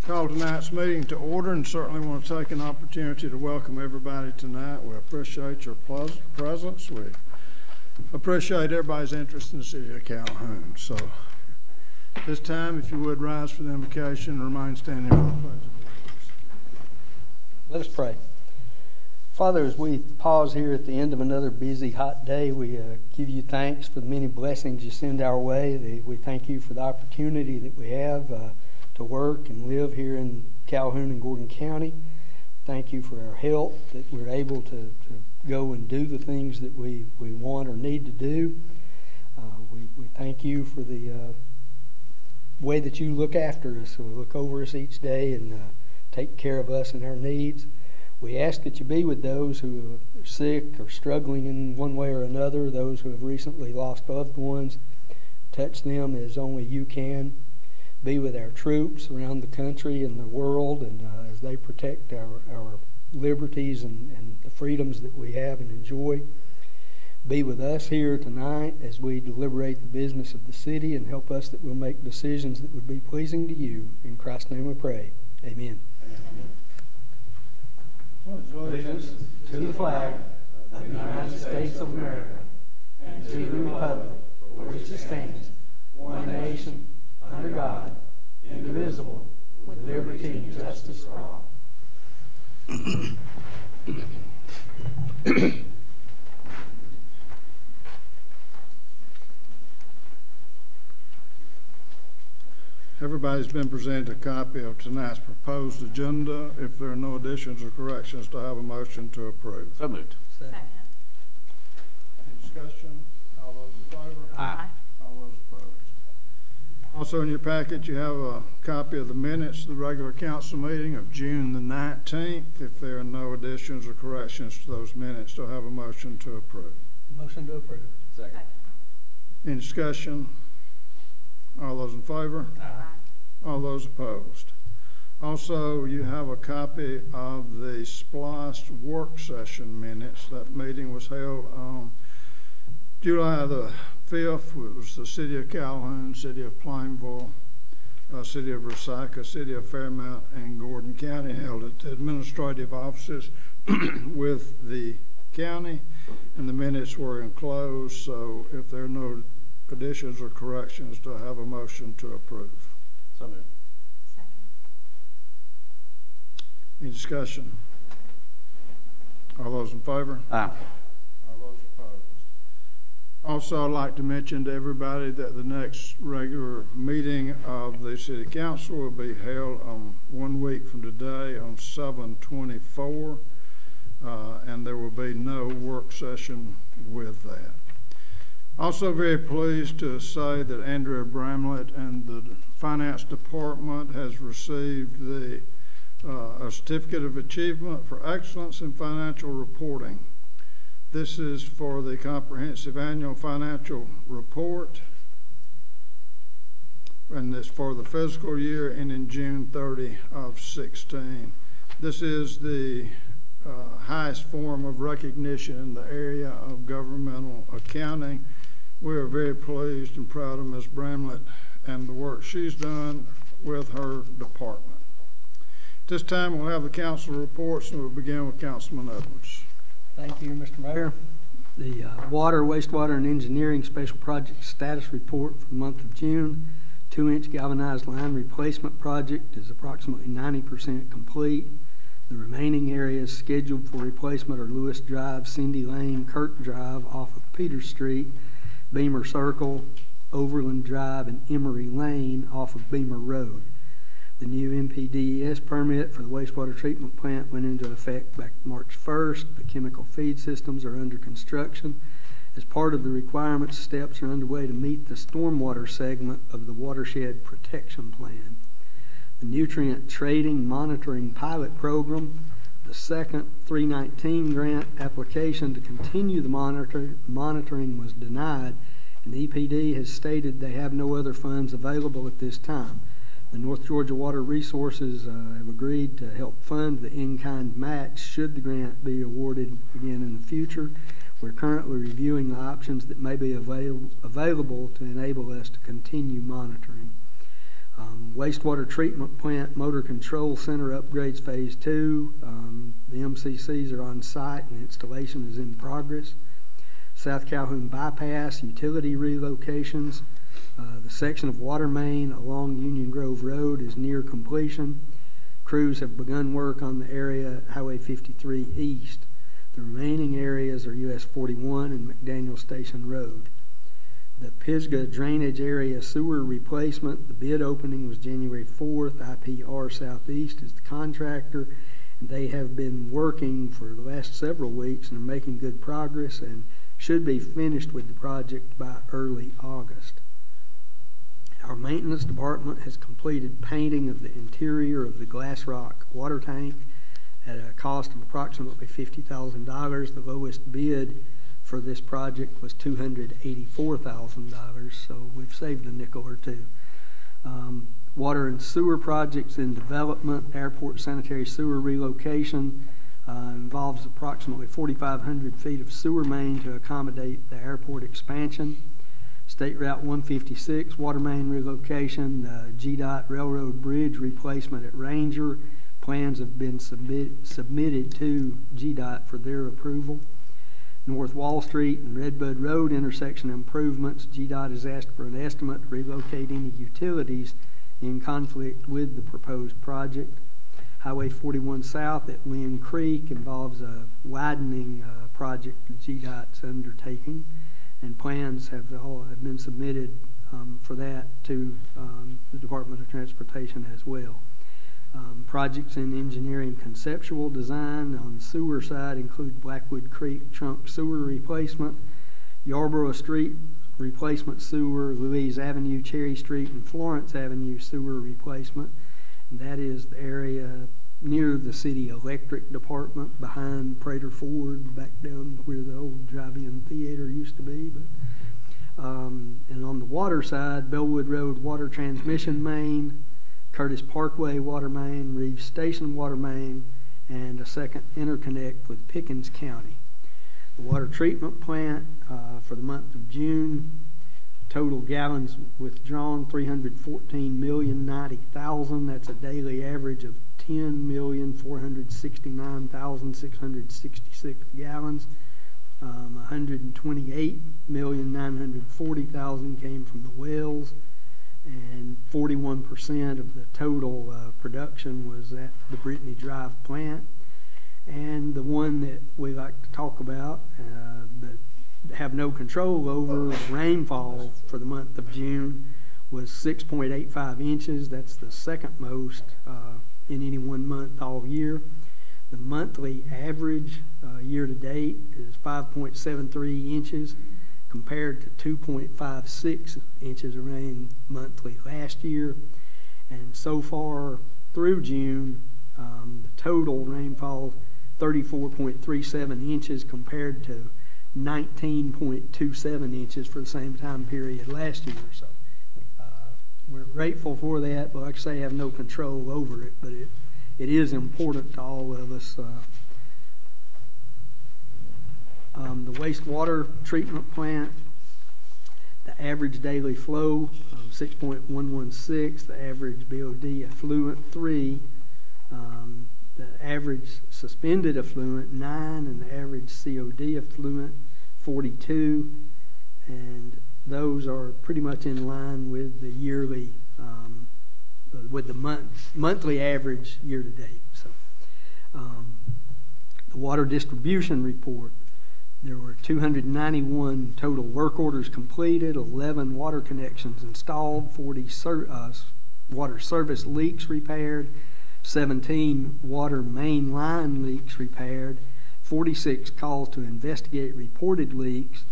Call tonight's meeting to order, and certainly want to take an opportunity to welcome everybody tonight. We appreciate your presence. We appreciate everybody's interest in the city of Calhoun. So this time, if you would rise for the invocation and remain standing for the pledge of allegiance. Let us pray. Father, as we pause here at the end of another busy, hot day, we give you thanks for the many blessings you send our way. We thank you for the opportunity that we have to work and live here in Calhoun and Gordon County. Thank you for our health, that we're able to go and do the things that we want or need to do. We thank you for the way that you look after us, look over us each day and take care of us and our needs. We ask that you be with those who are sick or struggling in one way or another, those who have recently lost loved ones. Touch them as only you can. Be with our troops around the country and the world, and as they protect our liberties and the freedoms that we have and enjoy. Be with us here tonight as we deliberate the business of the city, and help us that we'll make decisions that would be pleasing to you. In Christ's name we pray. Amen. Allegiance to the flag of the United States of America and to the republic for which it stands, one nation, under God, indivisible, with liberty and justice for all. Everybody's been presented a copy of tonight's proposed agenda. If there are no additions or corrections, to have a motion to approve. So moved. Second. Any discussion? All those in favor? Aye. All those opposed? Also in your packet, you have a copy of the minutes of the regular council meeting of June the 19th. If there are no additions or corrections to those minutes, to have a motion to approve. Motion to approve. Second. Any discussion? All those in favor? Aye. All those opposed? Also, you have a copy of the SPLOST work session minutes. That meeting was held on July the 5th. It was the City of Calhoun, City of Plainville, City of Resaca, City of Fairmount, and Gordon County, held at the administrative offices with the county, and the minutes were enclosed. So if there are no additions or corrections, to have a motion to approve. So moved. Second. Any discussion? All those in favor? Aye. All those opposed? Also, I'd like to mention to everybody that the next regular meeting of the City Council will be held on 1 week from today on 7/24, and there will be no work session with that. Also very pleased to say that Andrea Bramlett and the Finance Department has received a Certificate of Achievement for Excellence in Financial Reporting. This is for the Comprehensive Annual Financial Report, and this for the fiscal year ending June 30 of 16. This is the highest form of recognition in the area of governmental accounting. We are very pleased and proud of Ms. Bramlett and the work she's done with her department. This time we'll have the council reports, and we'll begin with Councilman Edwards. Thank you, Mr. Mayor. The Water, Wastewater, and Engineering Special Project Status Report for the month of June. 2-inch galvanized line replacement project is approximately 90% complete. The remaining areas scheduled for replacement are Lewis Drive, Cindy Lane, Kirk Drive off of Peters Street, Beamer Circle, Overland Drive, and Emery Lane off of Beamer Road. The new MPDES permit for the wastewater treatment plant went into effect back March 1st. The chemical feed systems are under construction. As part of the requirements, steps are underway to meet the stormwater segment of the watershed protection plan. The nutrient trading monitoring pilot program, the second 319 grant application to continue the monitoring was denied, and the EPD has stated they have no other funds available at this time. The North Georgia Water Resources have agreed to help fund the in-kind match should the grant be awarded again in the future. We're currently reviewing the options that may be available to enable us to continue monitoring. Wastewater treatment plant motor control center upgrades phase 2. The MCCs are on site and installation is in progress. South Calhoun bypass utility relocations. The section of water main along Union Grove Road is near completion. Crews have begun work on the area at Highway 53 East. The remaining areas are US 41 and McDaniel Station Road. The Pisgah drainage area sewer replacement, the bid opening was January 4th. IPR Southeast is the contractor, and they have been working for the last several weeks and are making good progress and should be finished with the project by early August. Our maintenance department has completed painting of the interior of the Glass Rock water tank at a cost of approximately $50,000. The lowest bid for this project was $284,000, so we've saved a nickel or two. Water and sewer projects in development. Airport sanitary sewer relocation involves approximately 4,500 feet of sewer main to accommodate the airport expansion. State Route 156 water main relocation, GDOT Railroad Bridge replacement at Ranger. Plans have been submitted to GDOT for their approval. North Wall Street and Redbud Road intersection improvements. GDOT has asked for an estimate to relocate any utilities in conflict with the proposed project. Highway 41 South at Lynn Creek involves a widening project that GDOT's undertaking, and plans have been submitted for that to the Department of Transportation as well. Projects in engineering conceptual design on the sewer side include Blackwood Creek trunk sewer replacement, Yarborough Street replacement sewer, Louise Avenue, Cherry Street, and Florence Avenue sewer replacement. And that is the area near the city electric department behind Prater Ford, back down where the old drive-in theater used to be. And on the water side, Bellwood Road water transmission main, Curtis Parkway water main, Reeves Station water main, and a second interconnect with Pickens County. The water treatment plant for the month of June, total gallons withdrawn 314,090,000. That's a daily average of 10,469,666 gallons. 128,940,000 came from the wells, and 41% of the total production was at the Brittany Drive plant. And the one that we like to talk about but have no control over, rainfall for the month of June was 6.85 inches. That's the second most in any one month all year. The monthly average year to date is 5.73 inches compared to 2.56 inches of rain monthly last year. And so far through June, the total rainfall 34.37 inches compared to 19.27 inches for the same time period last year. So we're grateful for that, but like I say, have no control over it, but it is important to all of us. The wastewater treatment plant, the average daily flow 6.116, the average BOD effluent 3, the average suspended effluent 9, and the average COD effluent 42, and those are pretty much in line with the yearly, with the monthly average year to date. So, the water distribution report. There were 291 total work orders completed, 11 water connections installed, 40 water service leaks repaired, 17 water main line leaks repaired, 46 calls to investigate reported leaks,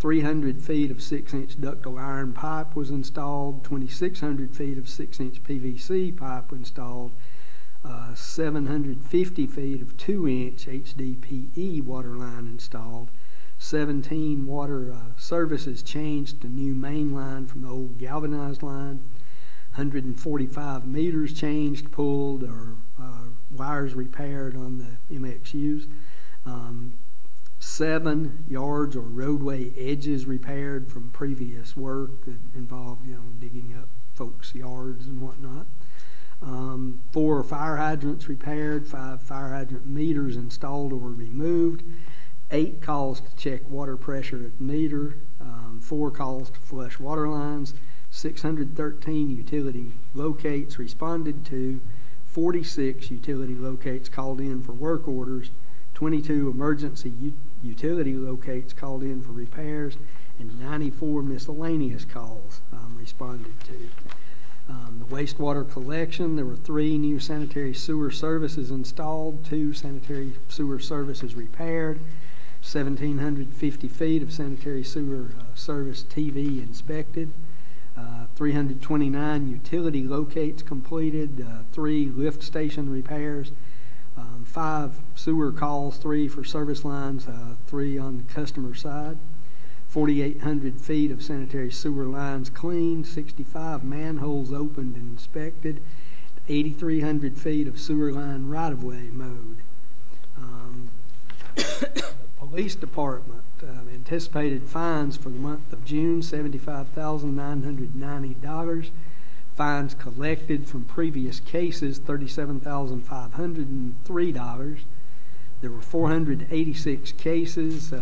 300 feet of 6-inch ductile iron pipe was installed, 2,600 feet of 6-inch PVC pipe installed, 750 feet of 2-inch HDPE water line installed, 17 water services changed to new main line from the old galvanized line, 145 meters changed, pulled, or wires repaired on the MXUs, 7 yards or roadway edges repaired from previous work that involved, digging up folks' yards and whatnot. 4 fire hydrants repaired, 5 fire hydrant meters installed or removed, 8 calls to check water pressure at meter, 4 calls to flush water lines, 613 utility locates responded to, 46 utility locates called in for work orders, 22 emergency utility locates called in for repairs, and 94 miscellaneous calls responded to. The wastewater collection, there were 3 new sanitary sewer services installed, 2 sanitary sewer services repaired, 1,750 feet of sanitary sewer service TV inspected, 329 utility locates completed, 3 lift station repairs, 5 sewer calls, 3 for service lines, 3 on the customer side, 4,800 feet of sanitary sewer lines cleaned, 65 manholes opened and inspected, 8,300 feet of sewer line right-of-way mowed. The police department anticipated fines for the month of June, $75,990. Fines collected from previous cases, $37,503. There were 486 cases.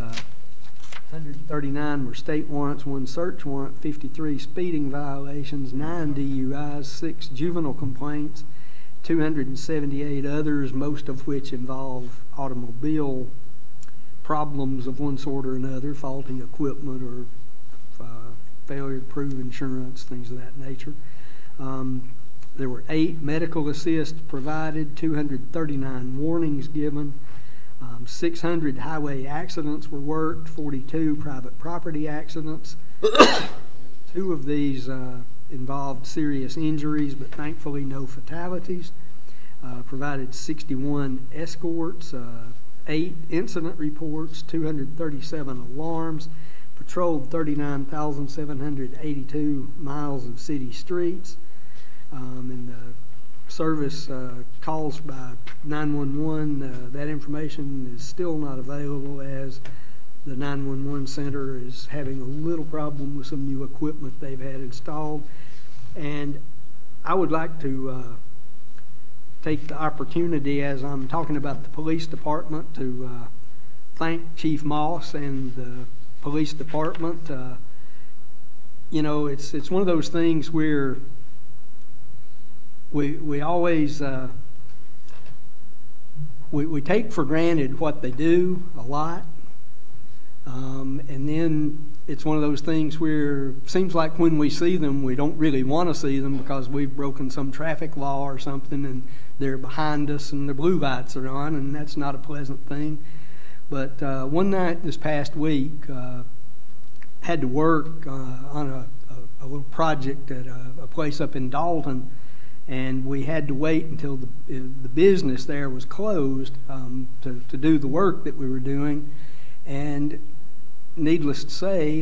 139 were state warrants, 1 search warrant, 53 speeding violations, 9 DUIs, 6 juvenile complaints, 278 others, most of which involve automobile problems of one sort or another, faulty equipment or failure to prove insurance, things of that nature. There were 8 medical assists provided, 239 warnings given, 600 highway accidents were worked, 42 private property accidents. 2 of these involved serious injuries, but thankfully no fatalities. Provided 61 escorts, 8 incident reports, 237 alarms, patrolled 39,782 miles of city streets, and service calls by 911, that information is still not available as the 911 center is having a little problem with some new equipment they've had installed. And I would like to take the opportunity, as I'm talking about the police department, to thank Chief Moss and the police department. You know, it's one of those things where we always we take for granted what they do a lot, and then it's one of those things where it seems like when we see them, we don't really want to see them because we've broken some traffic law or something, and they're behind us and the blue lights are on, and that's not a pleasant thing. But one night this past week, had to work on a little project at a place up in Dalton, and we had to wait until the business there was closed to do the work that we were doing. And needless to say,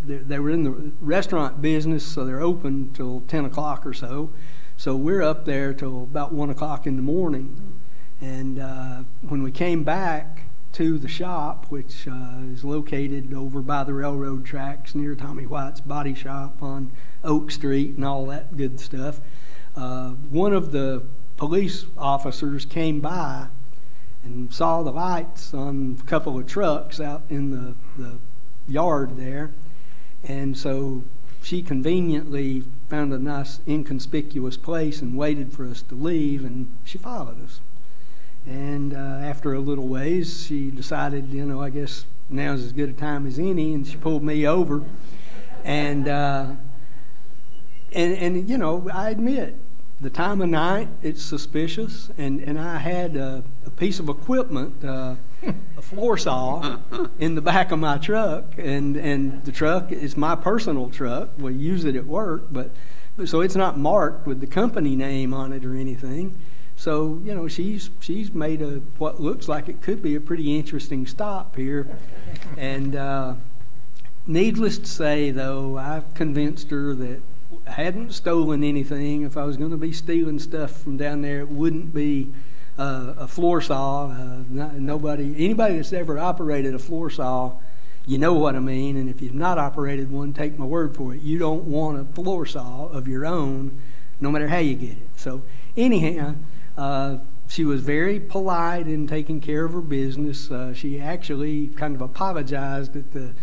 they were in the restaurant business, so they're open till 10 o'clock or so. So we're up there till about 1 o'clock in the morning. And when we came back to the shop, which is located over by the railroad tracks near Tommy White's Body Shop on Oak Street and all that good stuff, one of the police officers came by and saw the lights on a couple of trucks out in the yard there. And so she conveniently found a nice inconspicuous place and waited for us to leave, and she followed us. And after a little ways, she decided, you know, I guess now's as good a time as any, and she pulled me over. And you know, I admit, the time of night, it's suspicious, and I had a piece of equipment, a floor saw, in the back of my truck, and the truck is my personal truck. We use it at work, but so it's not marked with the company name on it or anything. So, you know, she's made what looks like it could be a pretty interesting stop here. And needless to say, though, I've convinced her that I hadn't stolen anything. If I was going to be stealing stuff from down there, it wouldn't be a floor saw. Anybody that's ever operated a floor saw you know what I mean. And if you've not operated one, take my word for it. You don't want a floor saw of your own, no matter how you get it. So anyhow, she was very polite in taking care of her business. She actually kind of apologized at the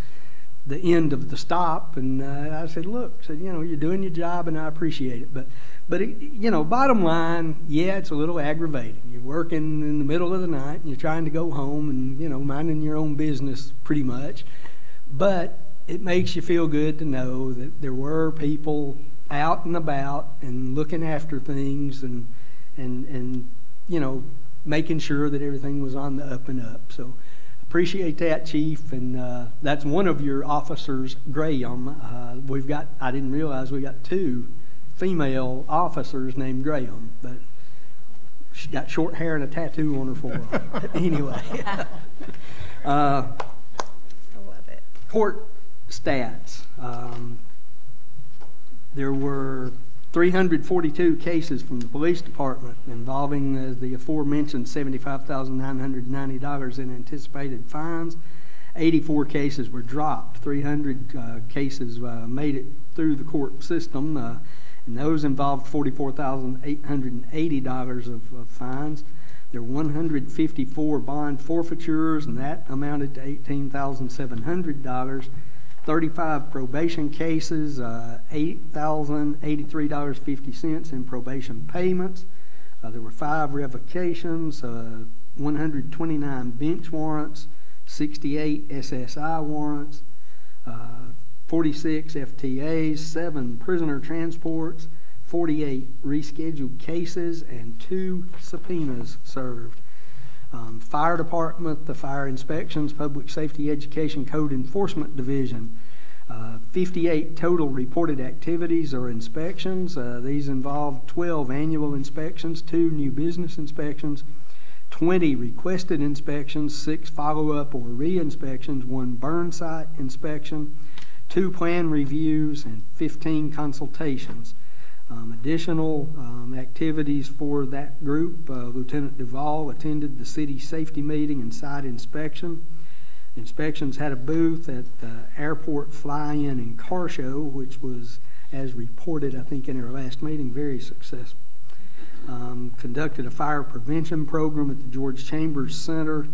end of the stop, and I said, look, you're doing your job and I appreciate it. But it, bottom line, yeah, it's a little aggravating. You're working in the middle of the night and you're trying to go home and, minding your own business pretty much. But it makes you feel good to know that there were people out and about and looking after things and making sure that everything was on the up and up. So appreciate that, Chief. And that's one of your officers, Graham. I didn't realize we got 2 female officers named Graham, but she got short hair and a tattoo on her forearm. Anyway. I love it. Court stats. There were 342 cases from the police department involving the aforementioned $75,990 in anticipated fines. 84 cases were dropped. 300 cases made it through the court system, and those involved $44,880 of fines. There were 154 bond forfeitures, and that amounted to $18,700. 35 probation cases, $8,083.50 in probation payments. There were 5 revocations, 129 bench warrants, 68 SSI warrants, 46 FTAs, 7 prisoner transports, 48 rescheduled cases, and 2 subpoenas served. Fire Department, the Fire Inspections, Public Safety Education Code Enforcement Division. 58 total reported activities or inspections. These involved 12 annual inspections, 2 new business inspections, 20 requested inspections, 6 follow-up or re-inspections, 1 burn site inspection, 2 plan reviews, and 15 consultations. Additional activities for that group, Lieutenant Duvall attended the city safety meeting and site inspection. Inspections had a booth at the airport fly-in and car show, which was, as reported, I think, in our last meeting, very successful. Conducted a fire prevention program at the George Chambers Center,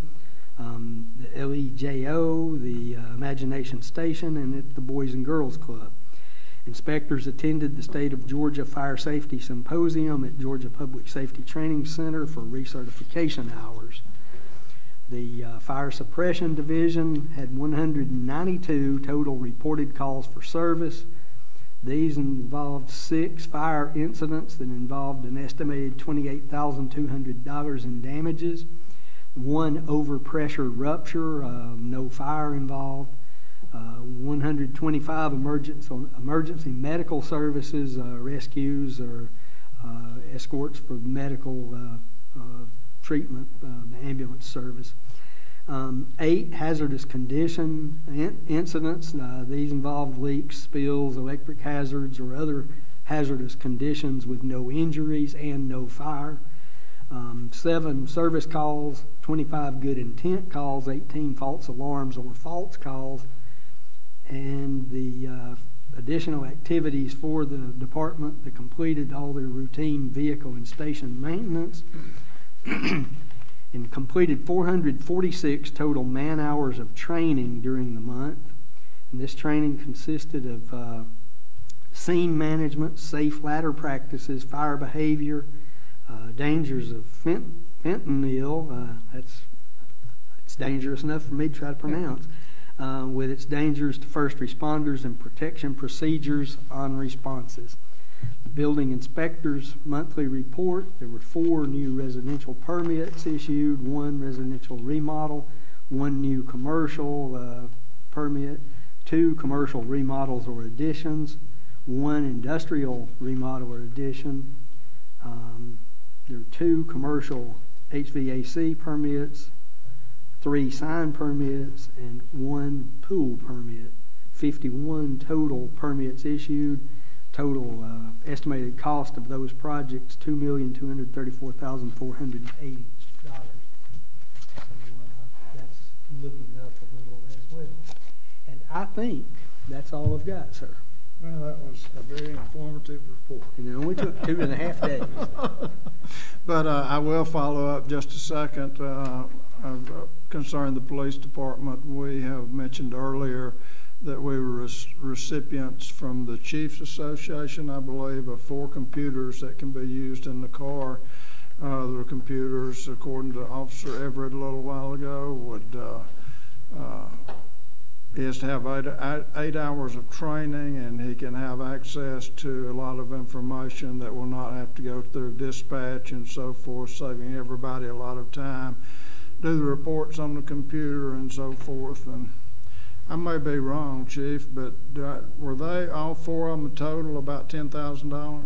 the LEJO, the Imagination Station, and at the Boys and Girls Club. Inspectors attended the State of Georgia Fire Safety Symposium at Georgia Public Safety Training Center for recertification hours. The Fire Suppression Division had 192 total reported calls for service. These involved 6 fire incidents that involved an estimated $28,200 in damages, 1 overpressure rupture, no fire involved. 125 emergency medical services, rescues or escorts for medical treatment, the ambulance service. 8 hazardous condition incidents. These involved leaks, spills, electric hazards, or other hazardous conditions with no injuries and no fire. 7 service calls, 25 good intent calls, 18 false alarms or false calls, and the additional activities for the department that completed all their routine vehicle and station maintenance and completed 446 total man-hours of training during the month. And this training consisted of scene management, safe ladder practices, fire behavior, dangers of fentanyl. It's dangerous enough for me to try to pronounce. With its dangers to first responders and protection procedures on responses. The building inspector's monthly report, there were 4 new residential permits issued, 1 residential remodel, 1 new commercial permit, 2 commercial remodels or additions, 1 industrial remodel or addition. There are 2 commercial HVAC permits, 3 sign permits, and 1 pool permit. 51 total permits issued. Total estimated cost of those projects, $2,234,480. So that's looking up a little as well. I think that's all I've got, sir. Well, that was a very informative report. And it only took 2.5 days. But I will follow up just a second concerning the police department. We have mentioned earlier that we were recipients from the Chiefs Association, I believe, of 4 computers that can be used in the car. The computers, according to Officer Everett a little while ago, would he has to have 8 hours of training, and he can have access to a lot of information that will not have to go through dispatch and so forth, saving everybody a lot of time. Do the reports on the computer and so forth. And I may be wrong, Chief, but were they, all 4 of them, a total about $10,000?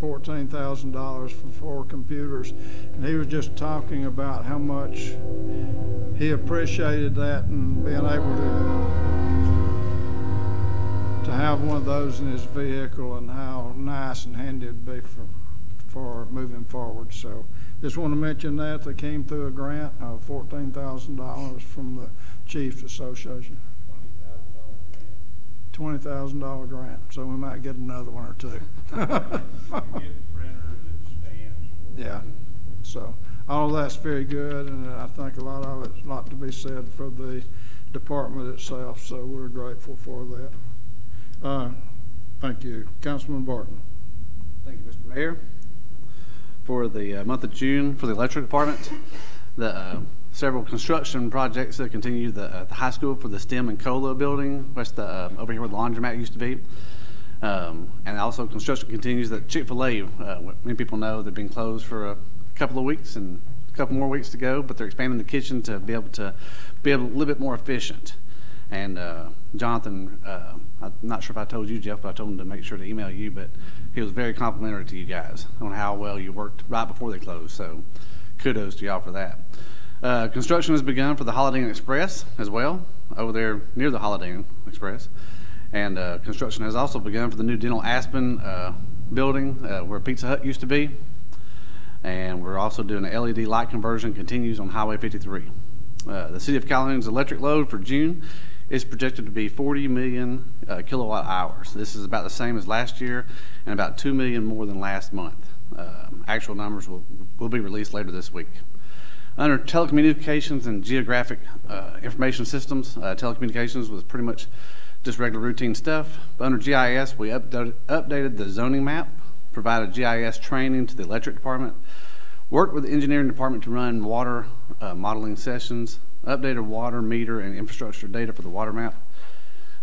$14,000 for 4 computers. And he was just talking about how much he appreciated that and being able to have one of those in his vehicle, and how nice and handy it'd be for moving forward. So just want to mention that they came through a grant of $14,000 from the Chiefs Association. $20,000 grant, so we might get another one or 2. Yeah, so all of that's very good, and I think a lot of it's a lot to be said for the department itself, so we're grateful for that. Thank you. Councilman Barton. Thank you, Mr. Mayor. For the month of June, for the electric department, the several construction projects that continue. The high school for the STEM and COLA building, over here where the laundromat used to be. And also construction continues at Chick-fil-A. Many people know they've been closed for a couple of weeks and a couple more weeks to go, but they're expanding the kitchen to be able a little bit more efficient. And Jonathan, I'm not sure if I told you, Jeff, but I told him to make sure to email you, but he was very complimentary to you guys on how well you worked right before they closed. So kudos to y'all for that. Construction has begun for the Holiday Inn Express as well, over there near the Holiday Inn Express. And construction has also begun for the new Dental Aspen building where Pizza Hut used to be. And we're also doing an LED light conversion, continues on Highway 53. The City of Calhoun's electric load for June is projected to be 40 million kilowatt hours. This is about the same as last year and about 2 million more than last month. Actual numbers will be released later this week. Under telecommunications and geographic information systems, telecommunications was pretty much just regular routine stuff. But under GIS, we updated the zoning map, provided GIS training to the electric department, worked with the engineering department to run water modeling sessions, updated water meter and infrastructure data for the water map.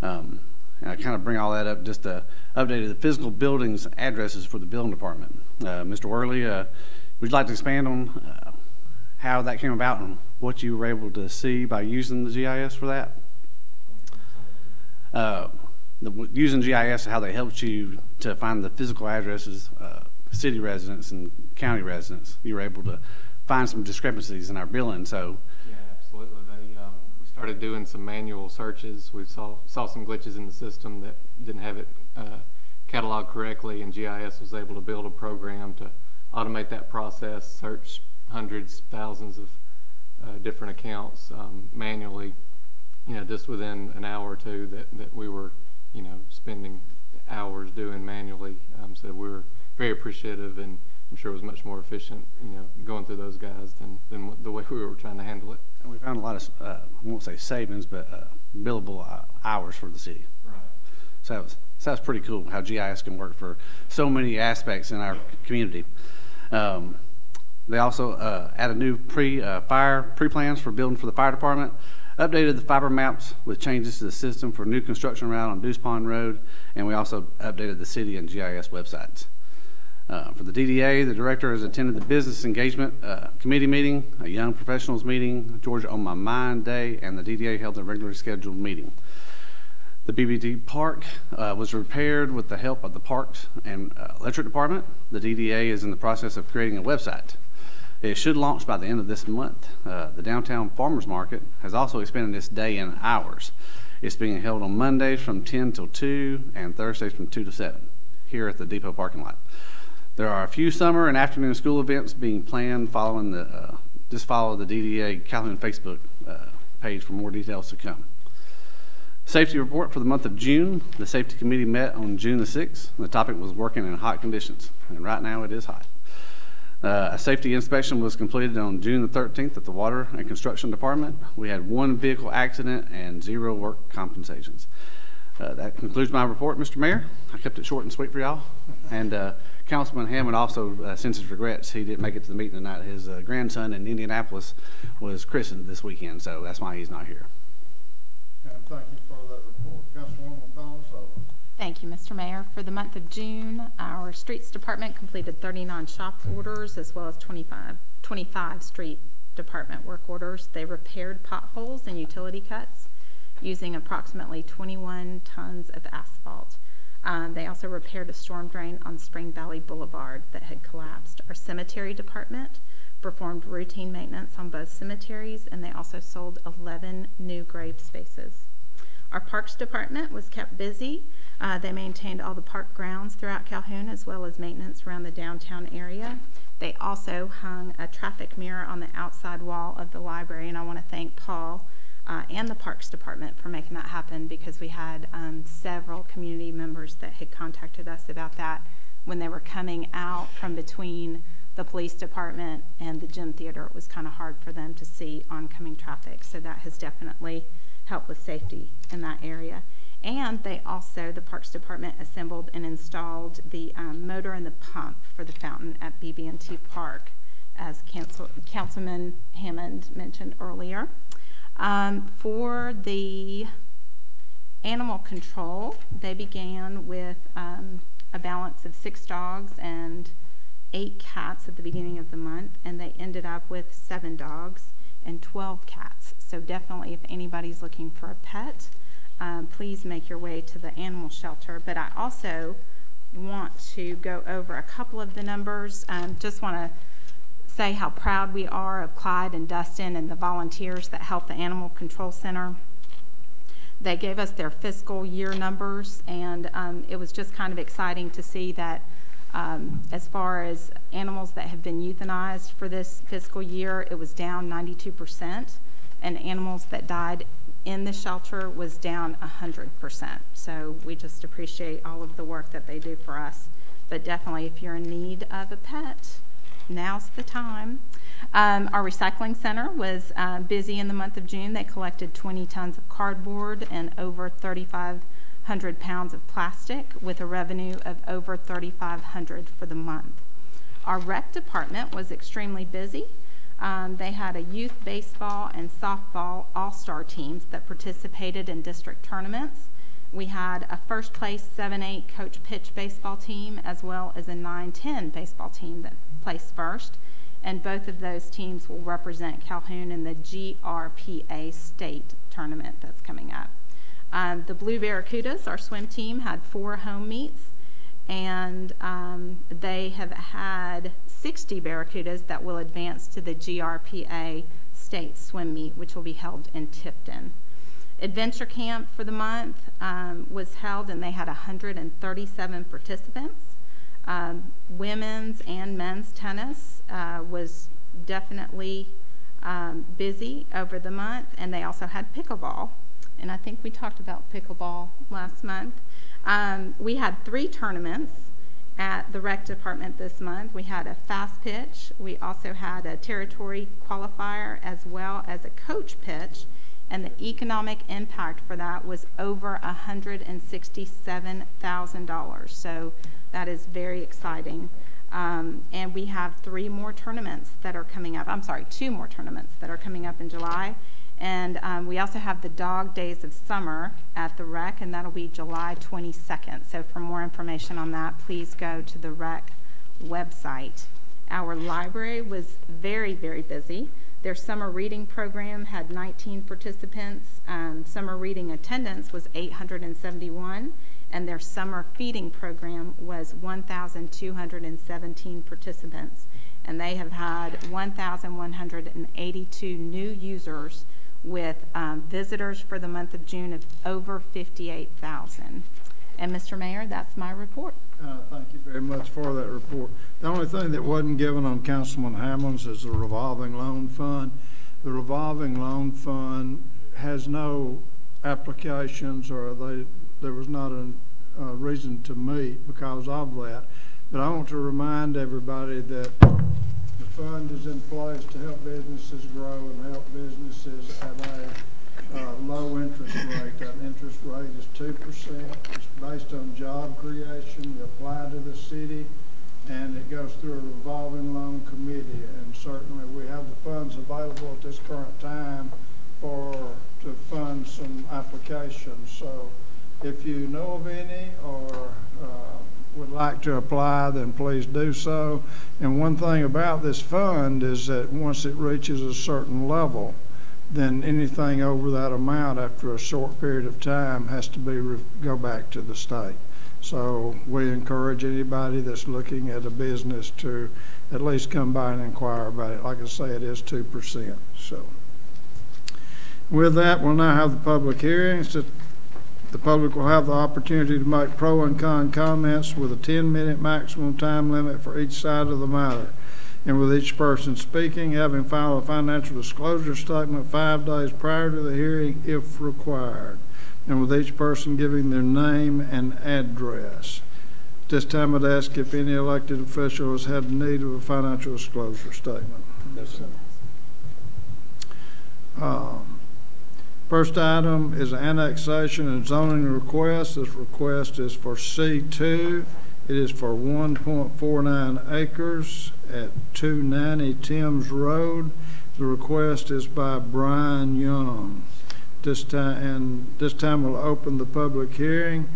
And I kind of bring all that up just to update the physical buildings addresses for the building department. Mr. Worley, would you like to expand on how that came about and what you were able to see by using the GIS for that? Using GIS, how they helped you to find the physical addresses, city residents and county residents. You were able to find some discrepancies in our billing. So yeah, absolutely. We started doing some manual searches. We saw some glitches in the system that didn't have it cataloged correctly, and GIS was able to build a program to automate that process, search hundreds, thousands of different accounts manually, just within an hour or two that we were, spending hours doing manually. So we were very appreciative, and I'm sure it was much more efficient, going through those guys than the way we were trying to handle it. And we found a lot of, I won't say savings, but billable hours for the city. Right. So that's pretty cool how GIS can work for so many aspects in our community. They also added new pre-plans for building for the fire department, updated the fiber maps with changes to the system for new construction route on Deuce Pond Road, and we also updated the city and GIS websites. For the DDA, the director has attended the business engagement committee meeting, a young professionals meeting, Georgia on My Mind Day, and the DDA held a regularly scheduled meeting. The BBD Park was repaired with the help of the Parks and Electric Department. The DDA is in the process of creating a website. It should launch by the end of this month. The Downtown Farmers Market has also expanded its day in hours. It's being held on Mondays from 10 till 2 and Thursdays from 2 to 7 here at the depot parking lot. There are a few summer and afternoon school events being planned following just follow the DDA Calhoun Facebook page for more details to come. Safety report for the month of June. The safety committee met on June the 6th. The topic was working in hot conditions, and right now it is hot. A safety inspection was completed on June the 13th at the Water and Construction Department. We had 1 vehicle accident and 0 work compensations. That concludes my report, Mr. Mayor. I kept it short and sweet for y'all. And Councilman Hammond also sends his regrets. He didn't make it to the meeting tonight. His grandson in Indianapolis was christened this weekend, so that's why he's not here. And thank you for that report. Councilwoman Collins. Thank you, Mr. Mayor. For the month of June, our Streets Department completed 39 shop orders as well as 25 street department work orders. They repaired potholes and utility cuts using approximately 21 tons of asphalt. They also repaired a storm drain on Spring Valley Boulevard that had collapsed. Our cemetery department performed routine maintenance on both cemeteries, and they also sold 11 new grave spaces. Our Parks Department was kept busy. They maintained all the park grounds throughout Calhoun as well as maintenance around the downtown area. They also hung a traffic mirror on the outside wall of the library, and I want to thank Paul and the Parks Department for making that happen, because we had several community members that had contacted us about that when they were coming out from between the police department and the gym theater. It was kind of hard for them to see oncoming traffic, so that has definitely helped with safety in that area. And they also, the Parks Department, assembled and installed the motor and the pump for the fountain at BB&T Park, as Councilman Hammond mentioned earlier. For the animal control, they began with a balance of 6 dogs and 8 cats at the beginning of the month, and they ended up with 7 dogs and 12 cats. So definitely, if anybody's looking for a pet, please make your way to the animal shelter. But I also want to go over a couple of the numbers. Just want to say how proud we are of Clyde and Dustin and the volunteers that help the Animal Control Center. They gave us their fiscal year numbers, and it was just kind of exciting to see that as far as animals that have been euthanized for this fiscal year, it was down 92%, and animals that died in the shelter was down 100%. So we just appreciate all of the work that they do for us. But definitely, if you're in need of a pet, now's the time. Our recycling center was busy in the month of June. They collected 20 tons of cardboard and over 3,500 pounds of plastic, with a revenue of over $3,500 for the month. Our rec department was extremely busy. They had a youth baseball and softball all-star teams that participated in district tournaments. We had a first place 7-8 coach pitch baseball team, as well as a 9-10 baseball team that placed first. And both of those teams will represent Calhoun in the GRPA state tournament that's coming up. The Blue Barracudas, our swim team, had 4 home meets, and they have had 60 Barracudas that will advance to the GRPA state swim meet, which will be held in Tifton. Adventure Camp for the month was held, and they had 137 participants. Women's and men's tennis was definitely busy over the month, and they also had pickleball. And I think we talked about pickleball last month. We had 3 tournaments at the rec department this month. We had a fast pitch. We also had a territory qualifier as well as a coach pitch. And the economic impact for that was over $167,000. So that is very exciting. And we have 3 more tournaments that are coming up. I'm sorry, 2 more tournaments that are coming up in July. And we also have the Dog Days of Summer at the rec, and that'll be July 22nd. So for more information on that, please go to the rec website. Our library was very, very busy. Their summer reading program had 19 participants. Summer reading attendance was 871, and their summer feeding program was 1,217 participants. And they have had 1,182 new users, with visitors for the month of June of over 58,000. And Mr. Mayor, that's my report. Thank you very much for that report. The only thing that wasn't given on Councilman Hammond's is the revolving loan fund. The revolving loan fund has no applications, or there was not a reason to meet because of that. But I want to remind everybody that the fund is in place to help businesses grow and help businesses at a low interest rate. That interest rate is 2%. It's based on job creation. You apply to the city, and it goes through a revolving loan committee. And certainly we have the funds available at this current time to fund some applications. So if you know of any or would like to apply, then please do so. And one thing about this fund is that once it reaches a certain level, then anything over that amount after a short period of time has to go back to the state. So we encourage anybody that's looking at a business to at least come by and inquire about it. Like I say, it is 2%. So with that, we'll now have the public hearings. The public will have the opportunity to make pro and con comments with a 10-minute maximum time limit for each side of the matter. And with each person speaking, having filed a financial disclosure statement 5 days prior to the hearing if required. And with each person giving their name and address. At this time, I'd ask if any elected official has had need of a financial disclosure statement. No, sir. First item is annexation and zoning request. This request is for C2. It is for 1.49 acres at 290 Thames Road. The request is by Brian Young. This time we'll open the public hearing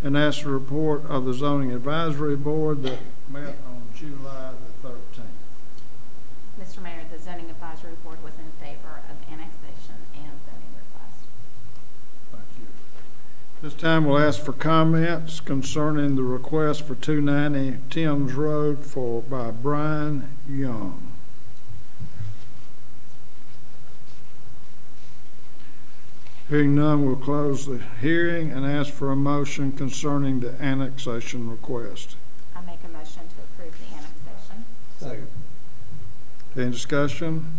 and ask the report of the Zoning Advisory Board that met on July the 13th. Mr. Mayor, the Zoning Advisory Board was in favor of annexation and zoning request. Thank you. This time we'll ask for comments concerning the request for 290 Thames Road by Brian Young. Hearing none, we'll close the hearing and ask for a motion concerning the annexation request. I make a motion to approve the annexation. Second. Any discussion?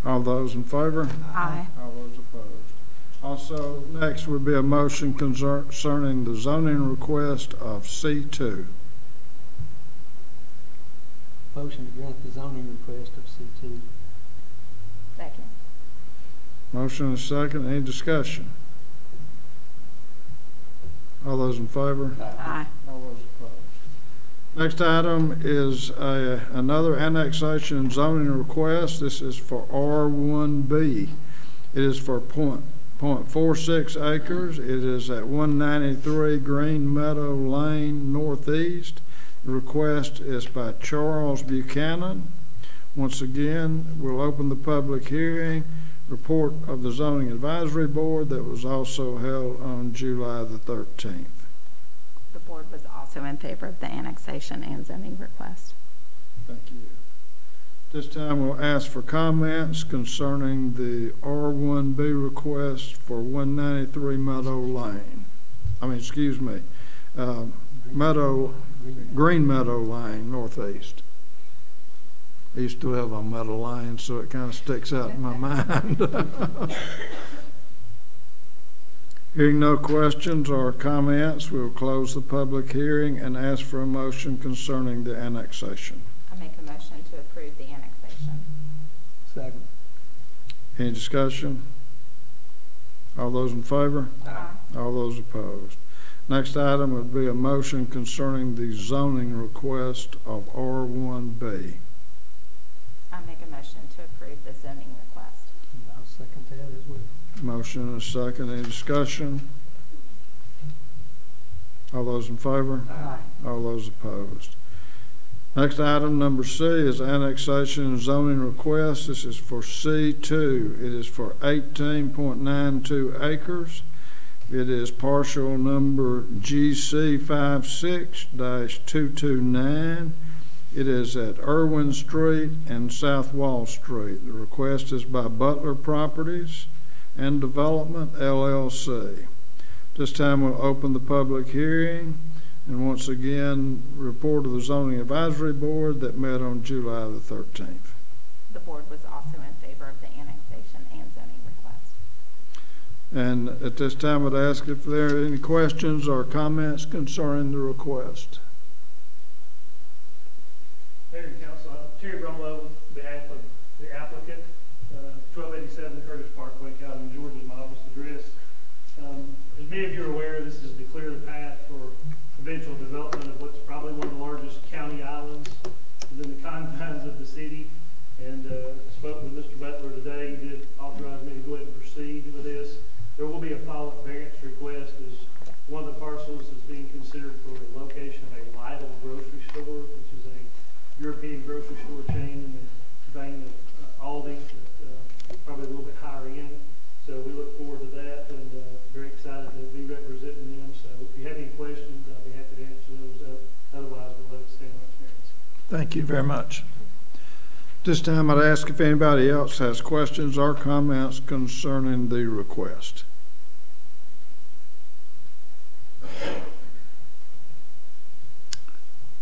All those in favor? Aye. All those opposed? Also, next would be a motion concerning the zoning request of C2. Motion to grant the zoning request of C2. Second. Motion is second. Any discussion? All those in favor? Aye. All those opposed? Next item is another annexation and zoning request. This is for R1B. It is for 0.46 acres. It is at 193 Green Meadow Lane Northeast. The request is by Charles Buchanan. Once again, we'll open the public hearing. Report of the Zoning Advisory Board that was also held on July the 13th. The board was also in favor of the annexation and zoning request. Thank you. This time we'll ask for comments concerning the R1B request for 193 Meadow Lane. Green Meadow Lane Northeast. I used to live on Meadow Lane, so it kind of sticks out in my mind. Hearing no questions or comments, we'll close the public hearing and ask for a motion concerning the annexation. I make a motion to approve the annexation. Second. Any discussion? All those in favor? Aye. All those opposed? Next item would be a motion concerning the zoning request of R1B. I make a motion to approve the zoning request. I'll second that as well. Motion and a second. Any discussion? All those in favor? Aye. All those opposed? Next item, number C, is annexation and zoning request. This is for C2. It is for 18.92 acres. It is parcel number GC56-229. It is at Irwin Street and South Wall Street. The request is by Butler Properties and Development, LLC. This time we'll open the public hearing, and once again, report of the Zoning Advisory Board that met on July the 13th. The board was also in favor of the annexation and zoning request. And at this time, I'd ask if there are any questions or comments concerning the request. Mayor and Council, Terry Brumlow, on behalf of the applicant, 1287 Curtis Parkway, Calhoun, Georgia, is my office address. As many of you are aware, this is to clear the path for eventual development of what's probably one of the largest county islands within the confines of the city. And spoke with Mr. Butler today. He did authorize me to go ahead and proceed with this. There will be a follow-up variance request as one of the parcels is being considered for the location of a Lidl grocery store, which is a European grocery store chain in the vein of Aldi, but probably a little bit higher end. So we look forward to that, and very excited to be representing them. So if you have any questions, I'll be happy to answer those. Otherwise, we'll let it stand on its merits. Thank you very much. This time, I'd ask if anybody else has questions or comments concerning the request.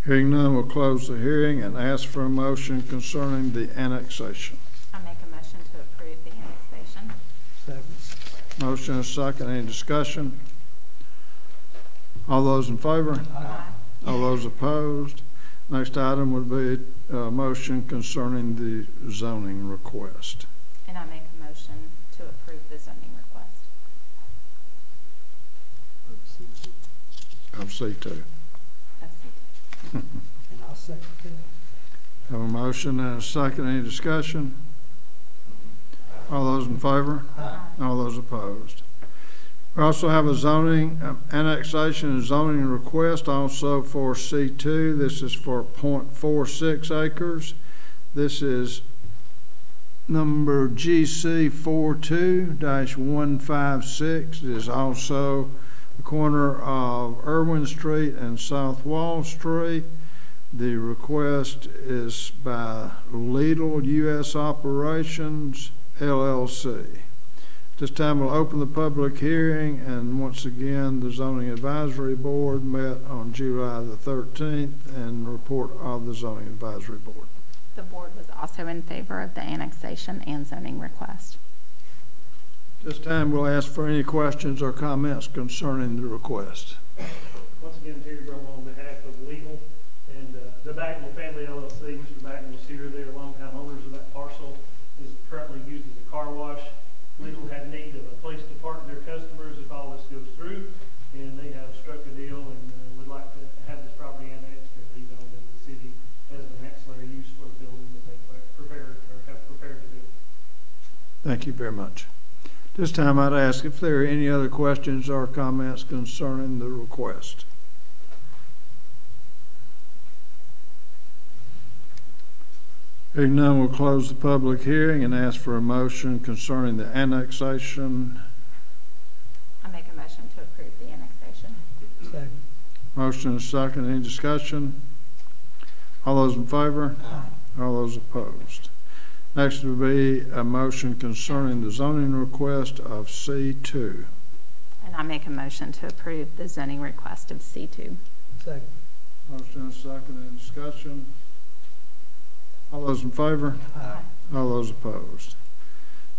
Hearing none, we'll close the hearing and ask for a motion concerning the annexation. I make a motion to approve the annexation. Second. Motion and second. Any discussion? All those in favor? Aye. All those opposed? Next item would be a motion concerning the zoning request. And I make a motion to approve the zoning request. Of C2. And I'll second that. Have a motion and a second. Any discussion? All those in favor? Aye. All those opposed? We also have a zoning annexation and zoning request also for C2. This is for 0.46 acres. This is number GC 42-156. It is also the corner of Irwin Street and South Wall Street. The request is by Lidl U.S. Operations, LLC. This time we'll open the public hearing, and once again, the Zoning Advisory Board met on July the 13th and report of the Zoning Advisory Board. The board was also in favor of the annexation and zoning request. This time we'll ask for any questions or comments concerning the request. Once again, Terry Brumlow on behalf of Legal and the Bagnell Family LLC. Mr. Bagnell's here. They're longtime owners of that parcel. Is currently used as a car wash. Legal had need of a place to park their customers if all this goes through, and they have struck a deal and would like to have this property annexed and rezoned into the city as an ancillary use for the building that they have prepared to build. Thank you very much. This time I'd ask if there are any other questions or comments concerning the request. Hearing none, we'll close the public hearing and ask for a motion concerning the annexation. I make a motion to approve the annexation. Second. Motion and second. Any discussion? All those in favor? Aye. All those opposed? Next will be a motion concerning the zoning request of C2. And I make a motion to approve the zoning request of C2. Second. Motion and second. Any discussion? All those in favor? Aye. All those opposed?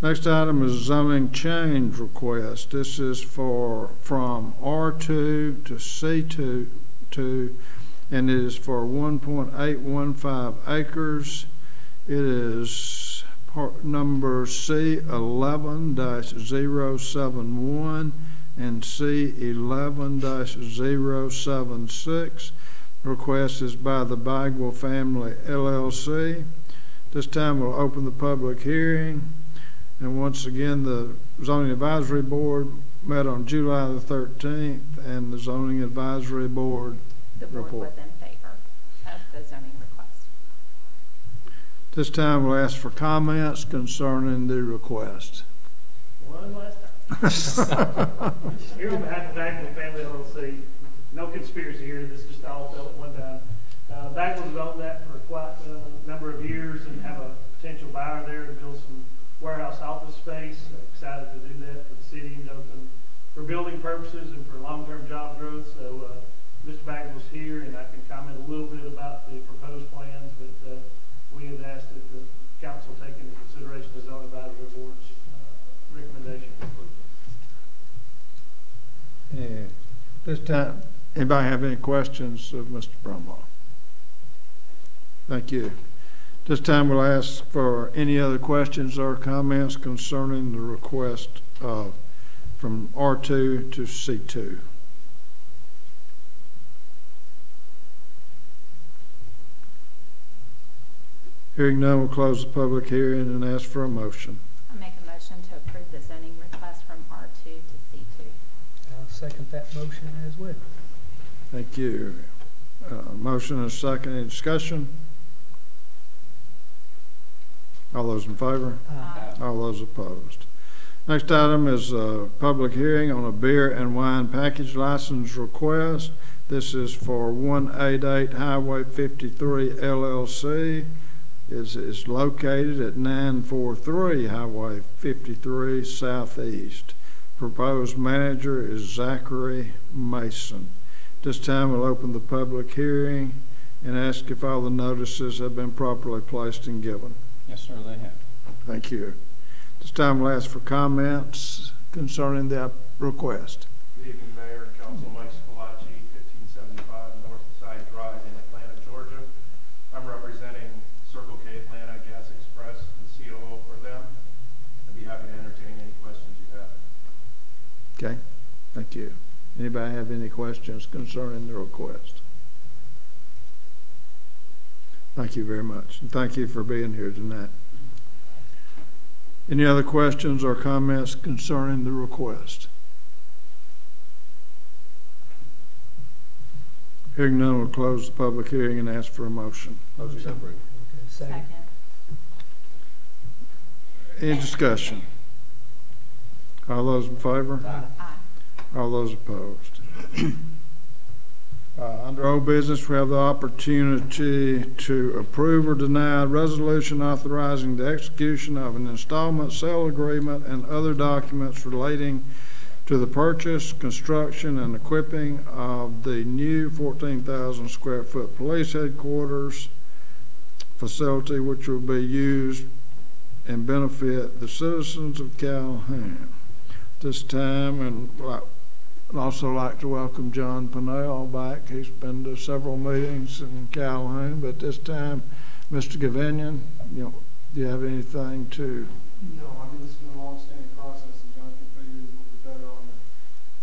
Next item is zoning change request. This is from R2 to C2, and it is for 1.815 acres. It is part number C11-071 and C11-076. Request is by the Bagwell Family LLC. This time we'll open the public hearing. And once again, the Zoning Advisory Board met on July the 13th, and the Zoning Advisory Board The board report. was in favor of the zoning request. This time we'll ask for comments concerning the request. One last time. Here on behalf of Bagnell Family LLC, no conspiracy here, this just all fell at one time. Bagnell's owned that for quite a number of years and have a potential buyer there to build some warehouse office space. Excited to do that for the city and open for building purposes and for long-term job growth. So Mr. Bagnell's here, and I can comment a little bit about the proposed plans, but we have asked that the council take into consideration the Zoning Advisory Board's recommendation for approval. time, anybody have any questions of Mr. Brumlaw? Thank you. This time we'll ask for any other questions or comments concerning the request from R2 to C2. Hearing none, we'll close the public hearing and ask for a motion. I make a motion to approve the zoning request from R2 to C2. I'll second that motion as well. Thank you. Motion and a second. Any discussion? All those in favor? Aye. All those opposed. Next item is a public hearing on a beer and wine package license request. This is for 188 Highway 53 LLC. It's located at 943 Highway 53 Southeast. Proposed manager is Zachary Mason. This time we'll open the public hearing and ask if all the notices have been properly placed and given. Yes, sir, they have. Thank you. This time we'll ask for comments concerning the request. Good evening, Mayor and Council. Mike Scalacci, 1575 Northside Drive in Atlanta, Georgia. I'm representing Circle K Atlanta Gas Express and COO for them. I'd be happy to entertain any questions you have. Okay, thank you. Anybody have any questions concerning the request? Thank you very much, and thank you for being here tonight. Any other questions or comments concerning the request? Hearing none, we'll close the public hearing and ask for a motion. Motion approved. Okay, second. Any discussion? All those in favor? Aye. All those opposed? Under old business, we have the opportunity to approve or deny a resolution authorizing the execution of an installment sale agreement and other documents relating to the purchase, construction, and equipping of the new 14,000 square foot police headquarters facility, which will be used and benefit the citizens of Calhoun. This time, and I'd also like to welcome John Pennell back. He's been to several meetings in Calhoun, but this time, Mr. Gavinian, do you have anything to? No, I mean, this has been a long-standing process, and John can figure it a little bit better on it.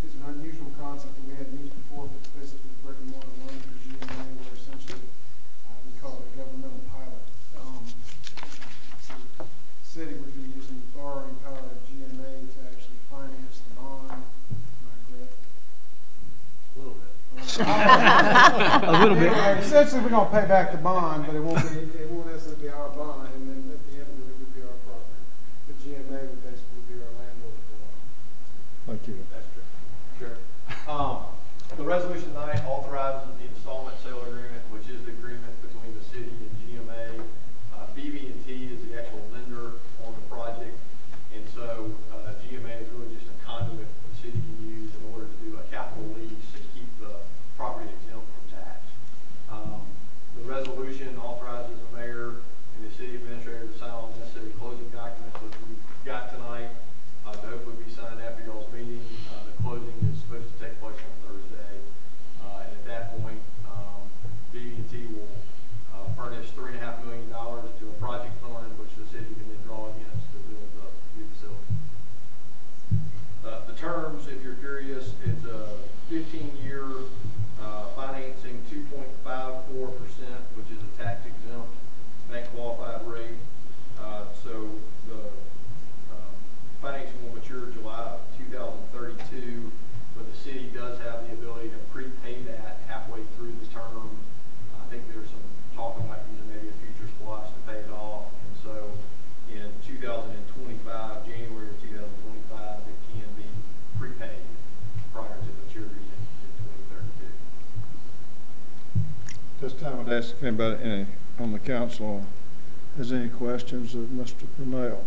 It's an unusual concept that we hadn't used before, but it's basically a brick and mortar loan to the GMA, where essentially we call it a governmental pilot. The city would be using borrowing power of GMA to actually finance the bond. A little bit. Essentially, we're going to pay back the bond, but it won't necessarily be our bond, and then at the end of it would be our property. The GMA would basically be our landlord for a while. Thank you. That's true. Sure. The resolution tonight authorizes the installment sale agreement, which is the agreement between the city and GMA. BB&T is the actual lender on the project, and so GMA is really just a conduit the city can use in order to do a capital lease and keep the property exempt from tax. The resolution authorizes the mayor and the city administrator to sign all necessary closing documents that we've got tonight to hopefully be signed after y'all's meeting. The closing is supposed to take place on Thursday, and at that point, BB&T will furnish $3.5 million to a project fund, which the city can then draw against to build the new facility. The terms, if you're curious, it's a 15-year financing 2.54%, which is a tax-exempt bank-qualified rate. So the financing will mature July of 2032, but the city does have the ability to prepay that halfway through the term. I think there's some talk about using maybe a future splash to pay it off, and so in 2025, January of 2025, it can be prepaid prior to maturity in 2032. This time I'd ask if anybody on the council has any questions of Mr. Pennell.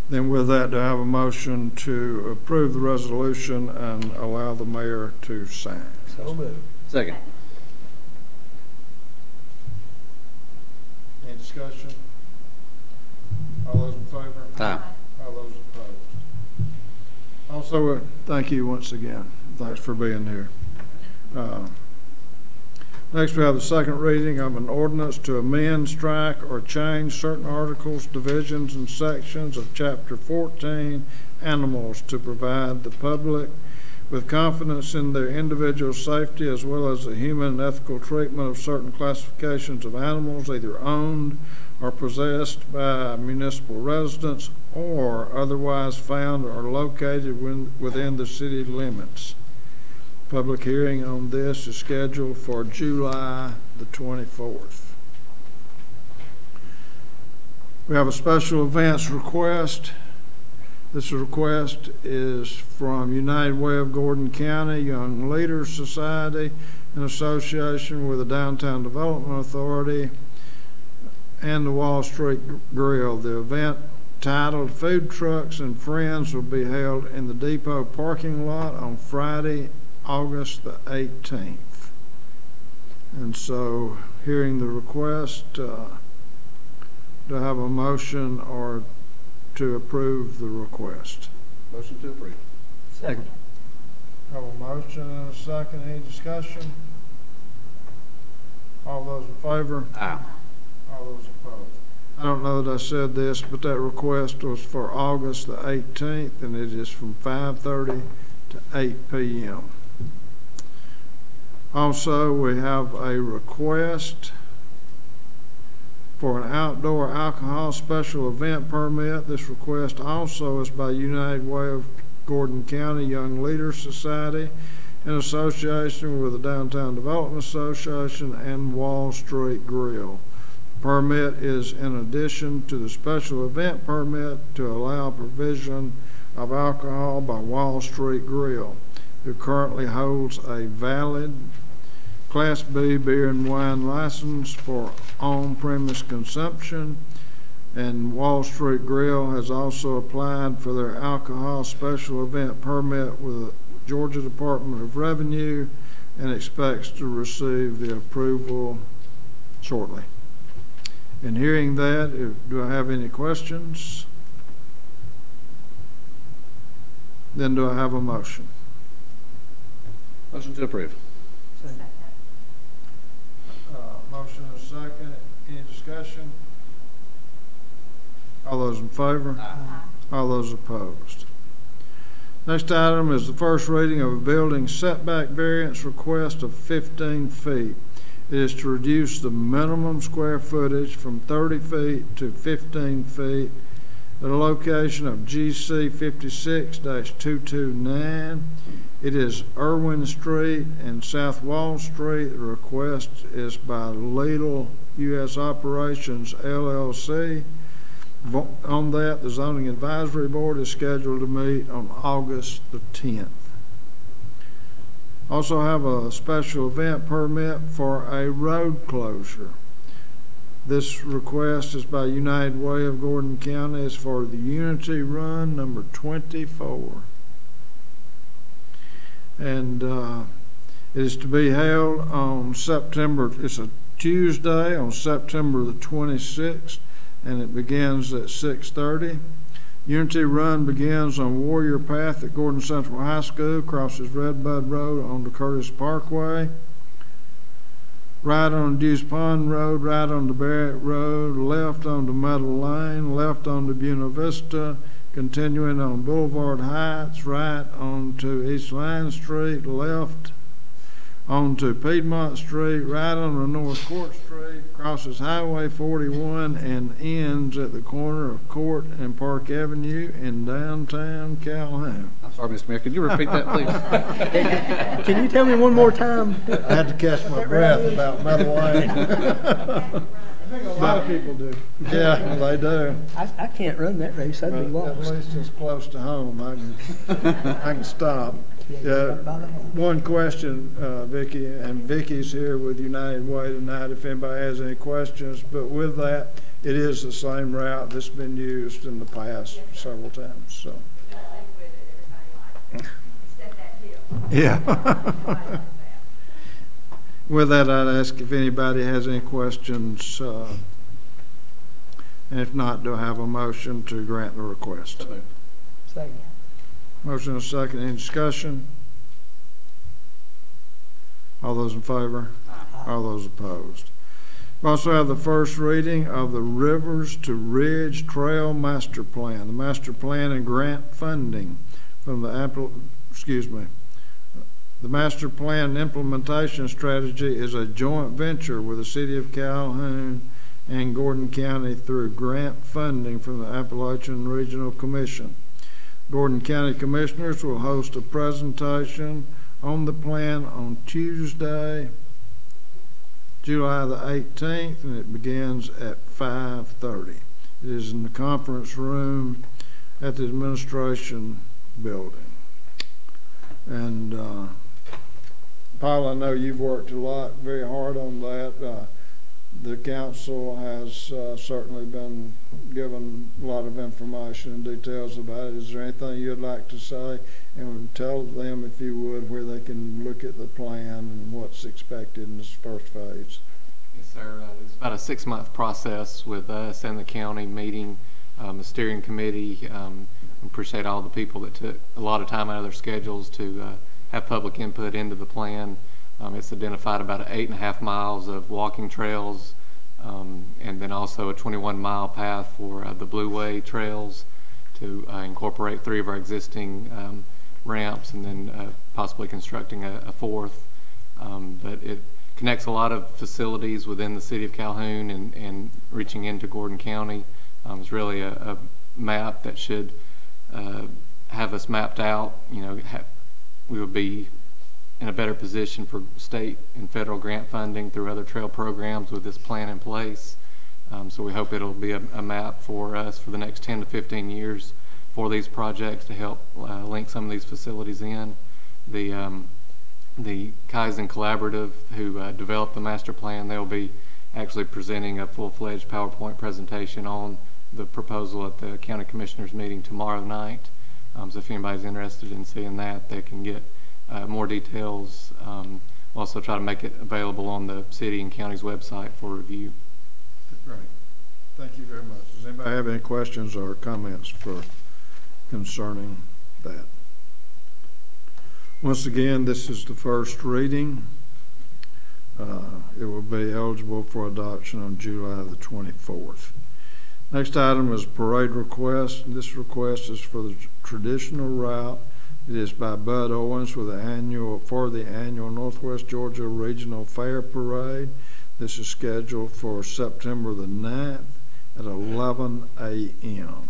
Then with that, do I have a motion to approve the resolution and allow the mayor to sign? So moved. Second. Any discussion? All those in favor? Aye. All those opposed? Also, thank you once again. Thanks for being here. Next, we have the second reading of an ordinance to amend, strike, or change certain articles, divisions, and sections of Chapter 14, Animals, to provide the public with confidence in their individual safety as well as the human and ethical treatment of certain classifications of animals either owned or possessed by municipal residents or otherwise found or located within the city limits. Public hearing on this is scheduled for July the 24th. We have a special events request. This request is from United Way of Gordon County Young Leaders Society in association with the Downtown Development Authority and the Wall Street Grill. The event, titled Food Trucks and Friends, will be held in the depot parking lot on Friday, August the 18th. And so, hearing the request, do I have a motion or to approve the request? Motion to approve. Second. Have a motion and a second. Any discussion? All those in favor? Aye. All those opposed? I don't know that I said this, but that request was for August the 18th, and it is from 5:30 to 8 p.m. Also, we have a request for an outdoor alcohol special event permit. This request also is by United Way of Gordon County Young Leaders Society in association with the Downtown Development Association and Wall Street Grill. The permit is in addition to the special event permit to allow provision of alcohol by Wall Street Grill, who currently holds a valid Class B beer and wine license for on-premise consumption, and Wall Street Grill has also applied for their alcohol special event permit with the Georgia Department of Revenue and expects to receive the approval shortly. In hearing that, do I have any questions? Then do I have a motion? Motion to approve. Motion and a second. Any discussion? All those in favor? Aye. All those opposed? Next item is the first reading of a building setback variance request of 15 feet. It is to reduce the minimum square footage from 30 feet to 15 feet at a location of GC 56-229. It is Irwin Street and South Wall Street. The request is by Lidl U.S. Operations, LLC. On that, the Zoning Advisory Board is scheduled to meet on August the 10th. Also have a special event permit for a road closure. This request is by United Way of Gordon County. It's for the Unity Run number 24. And it is to be held on it's a Tuesday on September the 26th, and it begins at 6:30. Unity Run begins on Warrior Path at Gordon Central High School, crosses Red Bud Road onto Curtis Parkway, right on Deuce Pond Road, right on the Barrett Road, left onto Meadow Lane, left onto Buena Vista, continuing on Boulevard Heights, right onto East Line Street, left onto Piedmont Street, right on North Court Street, crosses Highway 41, and ends at the corner of Court and Park Avenue in downtown Calhoun. I'm sorry, Mr. Mayor. Could you repeat that, please? Can you tell me one more time? I had to catch my breath about Meadow Lane. I think a lot of people do. Yeah, they do. I can't run that race. I'd be At lost. least it's close to home. I can stop. Yeah. One question, Vicki, and Vicki's here with United Way tonight if anybody has any questions. But with that, it is the same route that's been used in the past several times. So. Yeah. With that, I'd ask if anybody has any questions And if not, do I have a motion to grant the request? Second. Motion and a second. Any discussion? All those in favor? All those opposed? We also have the first reading of the Rivers to Ridge Trail Master Plan. The master plan and grant funding from the The master plan implementation strategy is a joint venture with the City of Calhoun and Gordon County through grant funding from the Appalachian Regional Commission. Gordon County Commissioners will host a presentation on the plan on Tuesday, July the 18th, and it begins at 5:30. It is in the conference room at the administration building. And Paul, I know you've worked a lot, very hard on that. The council has certainly been given a lot of information and details about it. Is there anything you'd like to say? And tell them, if you would, where they can look at the plan and what's expected in this first phase. Yes, sir. It's about a 6-month process with us and the county meeting, the steering committee. Appreciate all the people that took a lot of time out of their schedules to have public input into the plan. It's identified about 8.5 miles of walking trails, and then also a 21-mile path for the Blue Way trails to incorporate 3 of our existing ramps, and then possibly constructing a 4th. But it connects a lot of facilities within the City of Calhoun and reaching into Gordon County. It's really a map that should have us mapped out. You know, we would be in a better position for state and federal grant funding through other trail programs with this plan in place. So we hope it'll be a map for us for the next 10 to 15 years for these projects to help link some of these facilities in. The Kaizen Collaborative, who developed the master plan, they'll be actually presenting a full-fledged PowerPoint presentation on the proposal at the County Commissioners meeting tomorrow night. So if anybody's interested in seeing that, they can get more details. We'll also try to make it available on the city and county's website for review. Great. Thank you very much. Does anybody have any questions or comments concerning that? Once again, this is the first reading. It will be eligible for adoption on July the 24th. Next item is parade request. This request is for the traditional route. It is by Bud Owens for the annual Northwest Georgia Regional Fair Parade. This is scheduled for September the 9th at 11 a.m.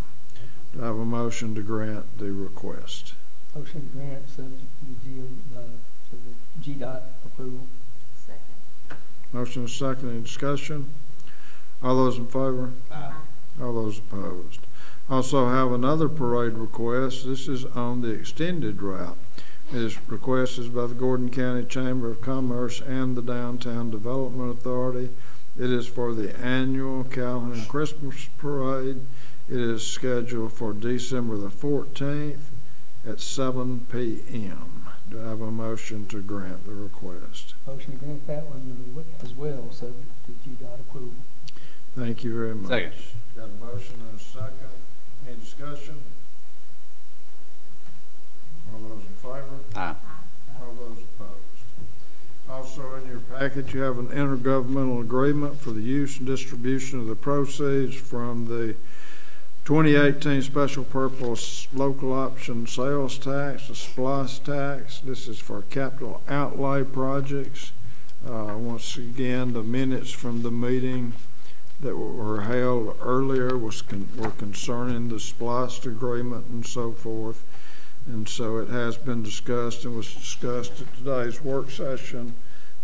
Do I have a motion to grant the request? Motion to grant subject to the GDOT approval. Second. Motion is second. Any discussion? All those in favor? Aye. All those opposed? Also have another parade request. This is on the extended route. This request is by the Gordon County Chamber of Commerce and the Downtown Development Authority. It is for the annual Calhoun Christmas Parade. It is scheduled for December the 14th at 7 p.m. Do I have a motion to grant the request? Motion to grant that one as well, subject to GDOT approval. Thank you very much. Second. Got a motion and a second. Any discussion? All those in favor? Aye. All those opposed? Also in your packet, you have an intergovernmental agreement for the use and distribution of the proceeds from the 2018 Special Purpose Local Option Sales Tax, the SPLOST tax. This is for capital outlay projects. Once again, the minutes from the meeting that were held earlier were concerning the SPLOST agreement and so forth. And so it has been discussed and was discussed at today's work session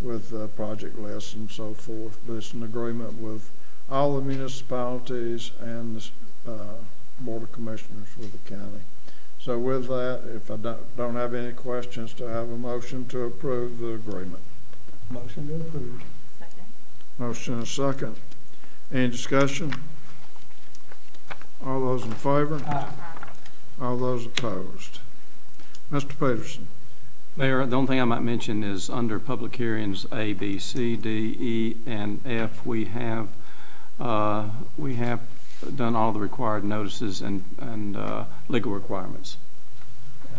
with project lists and so forth. But it's an agreement with all the municipalities and the Board of Commissioners with the county. So with that, if I don't have any questions, to have a motion to approve the agreement. Motion to approve. Second. Motion and a second. Any discussion? All those in favor? Aye. All those opposed? Mr. Peterson. Mayor, the only thing I might mention is under public hearings A, B, C, D, E, and F, we have done all the required notices and legal requirements.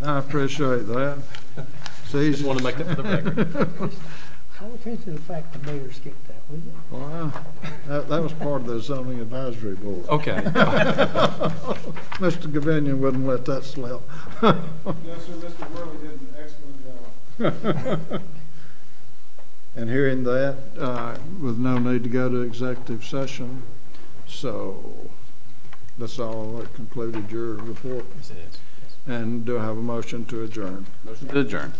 I appreciate that. It's easy. Just want to make that for the record. Call attention to the fact the mayor skipped that, will you? Well, that was part of the zoning advisory board. Okay. Mr. Gavinian wouldn't let that slip. Yes, sir, Mr. Worley did an excellent job. And hearing that, with no need to go to executive session, so that's all that concluded your report. Yes, it is. And do I have a motion to adjourn? Motion to adjourn.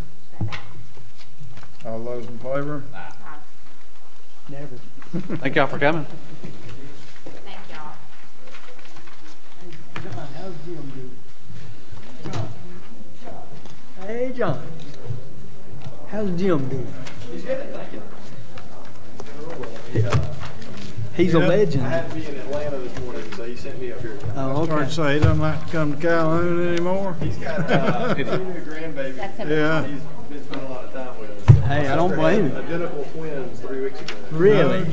All those in favor? Never. Thank y'all for coming. Thank y'all. John, how's Jim doing? John. Hey, John. How's Jim doing? He's good, thank you. He's a legend. I had to be in Atlanta this morning, so he sent me up here. Oh, Started okay. to say he doesn't like to come to Calhoun anymore. He's got 2 new grandbabies. That's him. Yeah. He's been spending a lot of time with us. Hey, I don't blame him. Identical twins 3 weeks ago. Really?